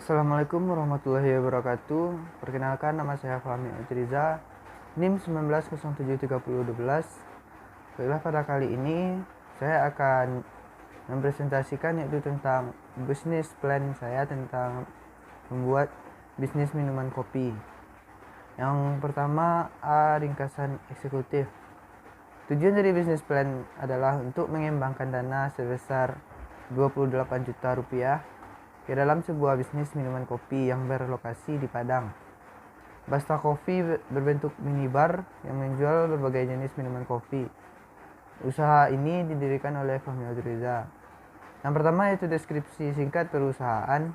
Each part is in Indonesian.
Assalamualaikum warahmatullahi wabarakatuh. Perkenalkan, nama saya Fahmi Altriza, NIM 19073012. Baiklah, pada kali ini saya akan mempresentasikan yaitu tentang bisnis plan saya tentang membuat bisnis minuman kopi. Yang pertama, ringkasan eksekutif. Tujuan dari bisnis plan adalah untuk mengembangkan dana sebesar 28 juta rupiah ke dalam sebuah bisnis minuman kopi yang berlokasi di Padang. Basta Coffee berbentuk minibar yang menjual berbagai jenis minuman kopi. Usaha ini didirikan oleh Fahmi Altriza. Yang pertama yaitu deskripsi singkat perusahaan.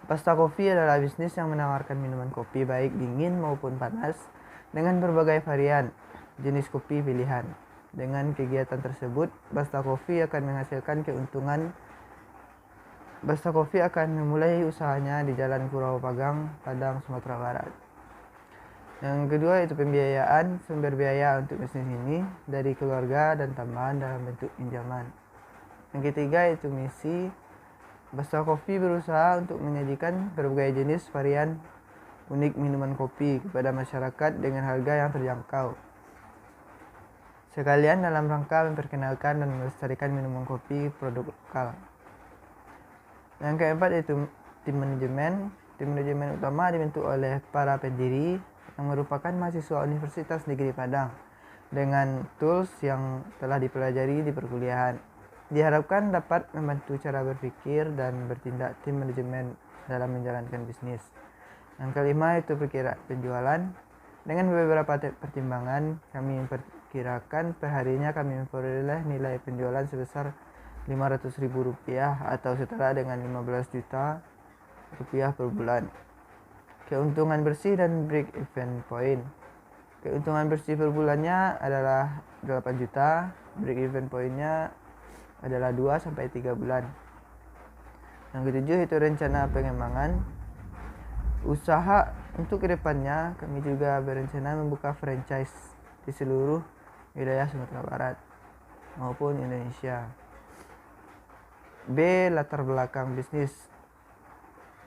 Basta Coffee adalah bisnis yang menawarkan minuman kopi baik dingin maupun panas dengan berbagai varian jenis kopi pilihan. Dengan kegiatan tersebut, Basta Coffee akan memulai usahanya di Jalan Kurau Pagang, Padang, Sumatera Barat. Yang kedua yaitu pembiayaan. Sumber biaya untuk bisnis ini dari keluarga dan tambahan dalam bentuk pinjaman. Yang ketiga yaitu misi. Basta Coffee berusaha untuk menyajikan berbagai jenis varian unik minuman kopi kepada masyarakat dengan harga yang terjangkau, sekalian dalam rangka memperkenalkan dan melestarikan minuman kopi produk lokal. Yang keempat yaitu tim manajemen. Tim manajemen utama dibentuk oleh para pendiri yang merupakan mahasiswa Universitas Negeri Padang dengan tools yang telah dipelajari di perkuliahan. Diharapkan dapat membantu cara berpikir dan bertindak tim manajemen dalam menjalankan bisnis. Yang kelima yaitu perkiraan penjualan. Dengan beberapa pertimbangan, kami memperkirakan perharinya kami memperoleh nilai penjualan sebesar Rp500.000 atau setara dengan 15 juta rupiah per bulan. Keuntungan bersih dan break even point. Keuntungan bersih per bulannya adalah 8 juta, break even pointnya adalah 2-3 bulan. Yang ketujuh itu rencana pengembangan usaha. Untuk kedepannya kami juga berencana membuka franchise di seluruh wilayah Sumatera Barat maupun Indonesia. B. Latar belakang bisnis.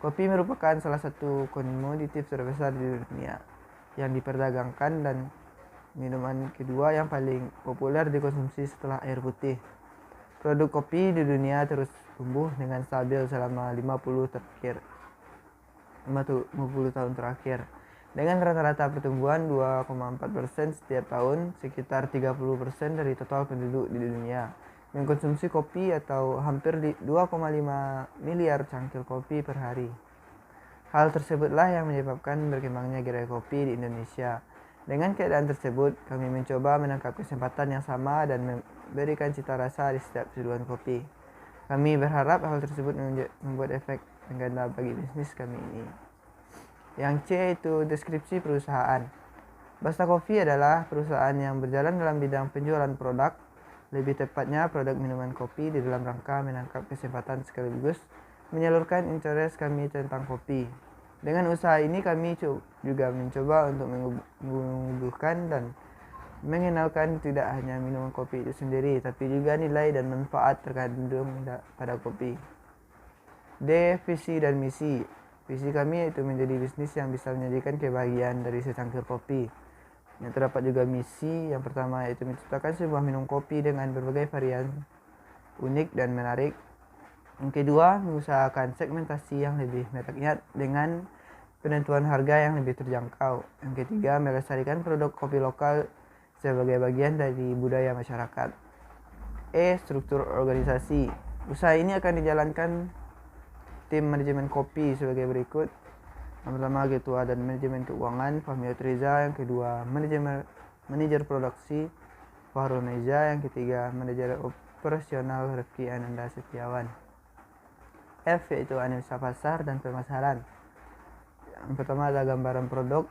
Kopi merupakan salah satu komoditas terbesar di dunia yang diperdagangkan dan minuman kedua yang paling populer dikonsumsi setelah air putih. Produk kopi di dunia terus tumbuh dengan stabil selama 50 tahun terakhir dengan rata-rata pertumbuhan 2,4% setiap tahun. Sekitar 30% dari total penduduk di dunia mengkonsumsi kopi atau hampir 2,5 miliar cangkir kopi per hari. Hal tersebutlah yang menyebabkan berkembangnya gerai kopi di Indonesia. Dengan keadaan tersebut, kami mencoba menangkap kesempatan yang sama dan memberikan cita rasa di setiap seduhan kopi. Kami berharap hal tersebut membuat efek mengganda bagi bisnis kami ini. Yang C itu deskripsi perusahaan. Basta Coffee adalah perusahaan yang berjalan dalam bidang penjualan produk, lebih tepatnya produk minuman kopi, di dalam rangka menangkap kesempatan sekaligus menyalurkan interest kami tentang kopi. Dengan usaha ini kami juga mencoba untuk menumbuhkan dan mengenalkan tidak hanya minuman kopi itu sendiri, tapi juga nilai dan manfaat terkandung pada kopi. D. Visi dan misi. Visi kami yaitu menjadi bisnis yang bisa menyajikan kebahagiaan dari secangkir kopi. Yang terdapat juga misi. Yang pertama yaitu menciptakan sebuah minum kopi dengan berbagai varian unik dan menarik. Yang kedua, mengusahakan segmentasi yang lebih merakyat dengan penentuan harga yang lebih terjangkau. Yang ketiga, melestarikan produk kopi lokal sebagai bagian dari budaya masyarakat. E. Struktur organisasi. Usaha ini akan dijalankan tim manajemen kopi sebagai berikut. Yang pertama, ketua dan manajemen keuangan Fahmi Altriza. Yang kedua, manajer produksi Fahrul Meza. Yang ketiga, manajer operasional Rifki Ananda Setiawan. F yaitu analisa pasar dan pemasaran. Yang pertama adalah gambaran produk.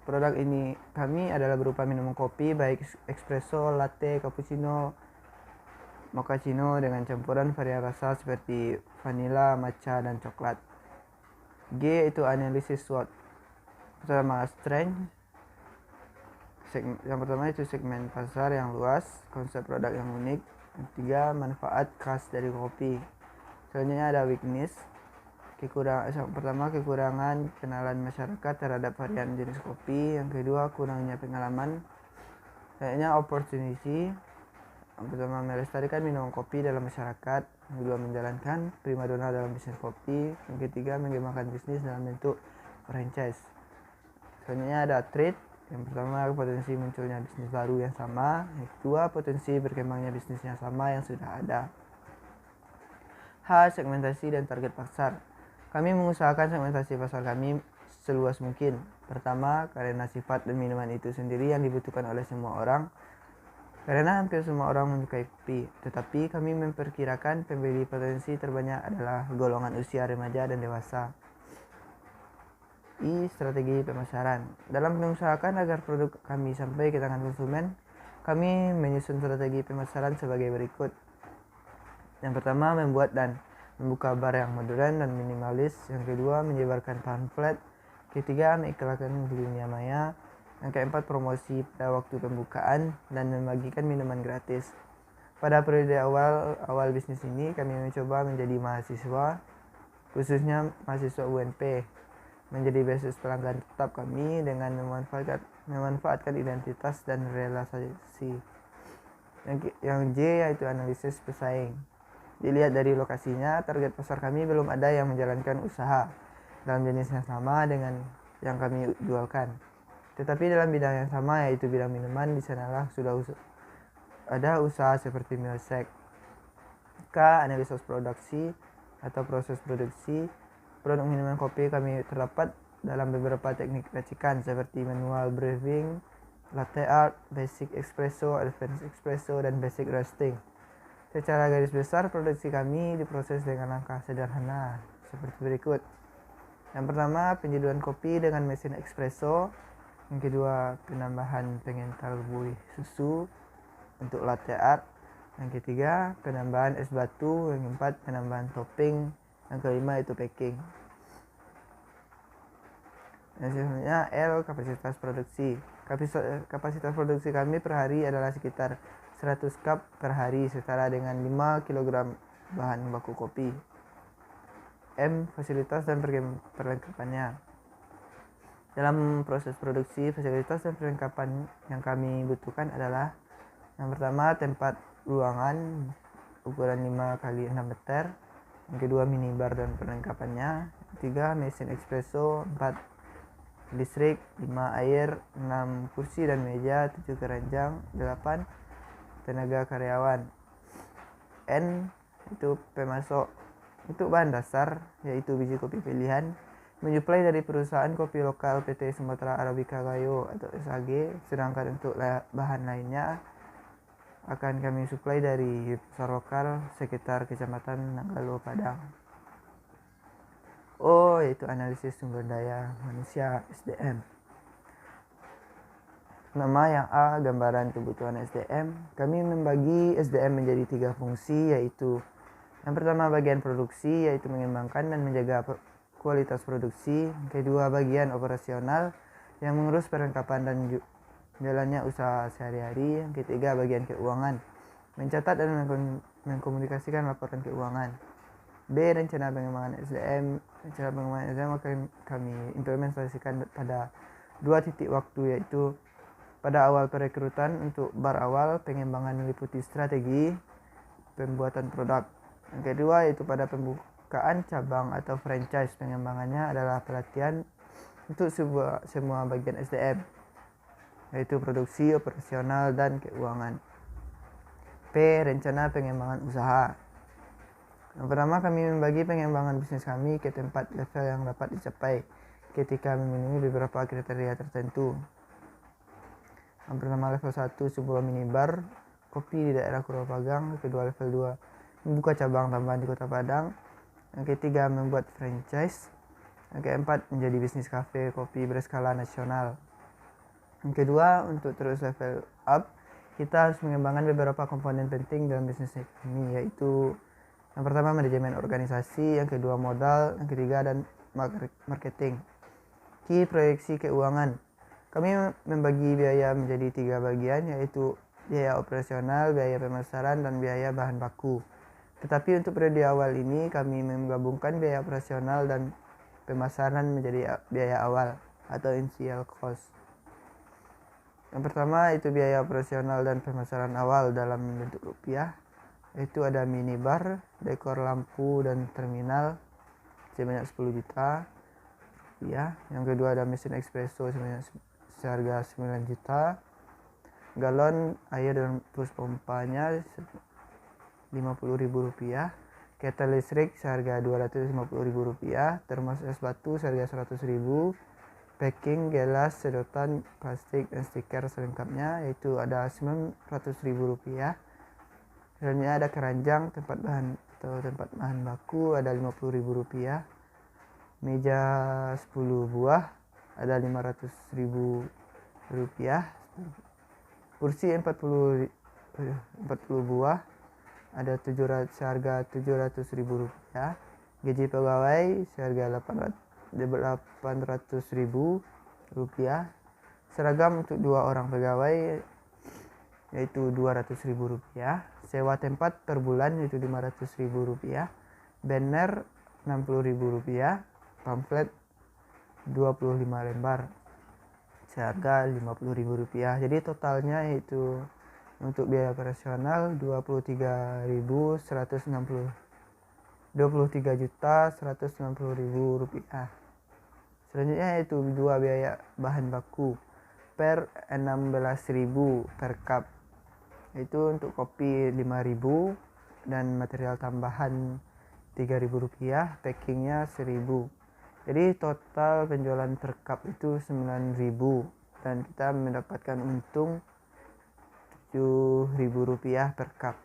Produk ini kami adalah berupa minuman kopi baik espresso, latte, cappuccino, mochaccino dengan campuran varian rasa seperti vanila, matcha, dan coklat. G itu analisis SWOT. Pertama, strength. Yang pertama itu segmen pasar yang luas, konsep produk yang unik. Yang ketiga, manfaat khas dari kopi. Selanjutnya ada weakness, Yang pertama, kekurangan kenalan masyarakat terhadap varian jenis kopi. Yang kedua, kurangnya pengalaman. Kayaknya opportunity. Yang pertama, melestarikan minuman kopi dalam masyarakat. Yang kedua, menjalankan primadona dalam bisnis kopi. Yang ketiga, mengembangkan bisnis dalam bentuk franchise. Selanjutnya ada trade. Yang pertama, potensi munculnya bisnis baru yang sama. Yang kedua, potensi berkembangnya bisnis yang sama yang sudah ada. H. Segmentasi dan target pasar. Kami mengusahakan segmentasi pasar kami seluas mungkin. Pertama, karena sifat dan minuman itu sendiri yang dibutuhkan oleh semua orang. Karena hampir semua orang menyukai kopi, tetapi kami memperkirakan pembeli potensi terbanyak adalah golongan usia remaja dan dewasa. I. Strategi pemasaran. Dalam mengusahakan agar produk kami sampai ke tangan konsumen, kami menyusun strategi pemasaran sebagai berikut. Yang pertama, membuat dan membuka bar yang modern dan minimalis. Yang kedua, menyebarkan pamflet. Ketiga, mengiklankan di dunia maya. Yang keempat, promosi pada waktu pembukaan dan membagikan minuman gratis. Pada periode awal bisnis ini, kami mencoba menjadi mahasiswa, khususnya mahasiswa UNP, menjadi basis pelanggan tetap kami dengan memanfaatkan identitas dan relasi. Yang J yaitu analisis pesaing. Dilihat dari lokasinya, target pasar kami belum ada yang menjalankan usaha dalam jenis yang sama dengan yang kami jualkan. Tetapi dalam bidang yang sama, yaitu bidang minuman, di sanalah sudah ada usaha seperti milsek. K. Analisis produksi atau proses produksi. Produk minuman kopi kami terdapat dalam beberapa teknik racikan seperti manual brewing, latte art, basic espresso, advanced espresso, dan basic roasting. Secara garis besar, produksi kami diproses dengan langkah sederhana seperti berikut. Yang pertama, penyeduhan kopi dengan mesin espresso. Yang kedua, penambahan pengental buih susu untuk latte art. Yang ketiga, penambahan es batu. Yang keempat, penambahan topping. Yang kelima itu packing. Yang selanjutnya L. Kapasitas produksi. Kapasitas produksi kami per hari adalah sekitar 100 cup per hari, setara dengan 5 kg bahan baku kopi. M. Fasilitas dan perlengkapannya. Dalam proses produksi, fasilitas dan perlengkapan yang kami butuhkan adalah: yang pertama, tempat ruangan ukuran 5 x 6 meter. Yang kedua, minibar dan perlengkapannya. Yang ketiga, mesin espresso. 4, listrik. 5, air. 6, kursi dan meja. 7, keranjang. 8, tenaga karyawan. N itu pemasok. Untuk bahan dasar, yaitu biji kopi pilihan, menyuplai dari perusahaan kopi lokal PT Sumatera Arabica Gayo atau SAG. Sedangkan untuk bahan lainnya akan kami suplai dari pasar lokal sekitar Kecamatan Nanggalo, Padang. O yaitu analisis sumber daya manusia SDM. Nama yang A, gambaran kebutuhan SDM. Kami membagi SDM menjadi 3 fungsi, yaitu yang pertama, bagian produksi, yaitu mengembangkan dan menjaga kualitas produksi. Kedua, bagian operasional yang mengurus perlengkapan dan jalannya usaha sehari-hari. Yang ketiga, bagian keuangan, mencatat dan mengkomunikasikan laporan keuangan. B. Rencana pengembangan SDM. Rencana pengembangan SDM akan kami implementasikan pada 2 titik waktu, yaitu pada awal perekrutan untuk bar awal. Pengembangan meliputi strategi pembuatan produk. Yang kedua, yaitu pada pembukaan cabang atau franchise. Pengembangannya adalah pelatihan untuk semua bagian SDM, yaitu produksi, operasional, dan keuangan. P. Rencana pengembangan usaha. Yang pertama, kami membagi pengembangan bisnis kami ke tempat level yang dapat dicapai ketika memenuhi beberapa kriteria tertentu. Yang pertama, level 1, sebuah minibar kopi di daerah Purwapagang. Kedua, level 2, membuka cabang tambahan di Kota Padang. Yang ketiga, membuat franchise. Yang keempat, menjadi bisnis kafe kopi berskala nasional. Yang kedua, untuk terus level up, kita harus mengembangkan beberapa komponen penting dalam bisnis ini, yaitu yang pertama, manajemen organisasi. Yang kedua, modal. Yang ketiga, dan marketing. Key proyeksi keuangan. Kami membagi biaya menjadi 3 bagian, yaitu biaya operasional, biaya pemasaran, dan biaya bahan baku. Tetapi untuk periode awal ini kami menggabungkan biaya operasional dan pemasaran menjadi biaya awal atau initial cost. Yang pertama itu biaya operasional dan pemasaran awal dalam bentuk rupiah. Itu ada minibar, dekor lampu dan terminal sebanyak 10 juta rupiah. Yang kedua ada mesin espresso seharga 9 juta. Galon air dan plus pompanya 50.000 rupiah, kettle listrik seharga 250.000 rupiah, termos es batu seharga 100.000, packing, gelas, sedotan, plastik, dan stiker selengkapnya yaitu ada 900.000 rupiah. Selanjutnya ada keranjang tempat bahan baku ada 50.000 rupiah, meja 10 buah ada 500.000 rupiah, kursi 40 buah ada seharga 700.000 rupiah, gaji pegawai seharga 800.000 rupiah, seragam untuk 2 orang pegawai yaitu 200.000 rupiah, sewa tempat per bulan yaitu 500.000 rupiah, banner 60.000 rupiah, pamflet 25 lembar seharga 50.000 rupiah. Jadi totalnya yaitu untuk biaya operasional 23.160.000 rupiah. Selanjutnya yaitu dua biaya bahan baku per 16.000 per cup, yaitu untuk kopi 5.000 dan material tambahan 3.000 rupiah, packingnya 1.000. Jadi total penjualan per cup itu 9.000 dan kita mendapatkan untung 7.000 rupiah per cup,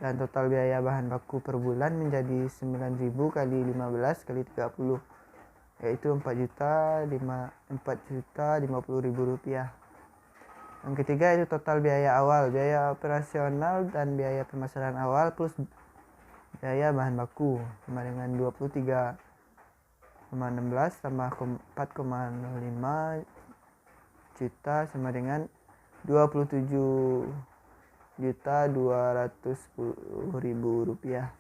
dan total biaya bahan baku per bulan menjadi 9.000 kali 15 kali 30 yaitu 4.050.000 rupiah. Yang ketiga itu total biaya awal, biaya operasional dan biaya pemasaran awal plus biaya bahan baku sama dengan 23,16 tambah 4,05 juta sama dengan 27.210.000 rupiah.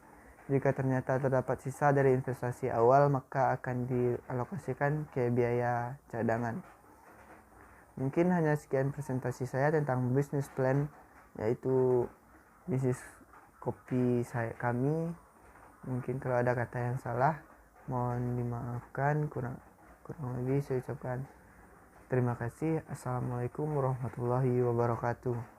Jika ternyata terdapat sisa dari investasi awal, maka akan dialokasikan ke biaya cadangan. Mungkin hanya sekian presentasi saya tentang business plan, yaitu bisnis kopi kami. Mungkin kalau ada kata yang salah mohon dimaafkan, kurang lebih saya ucapkan terima kasih. Assalamualaikum warahmatullahi wabarakatuh.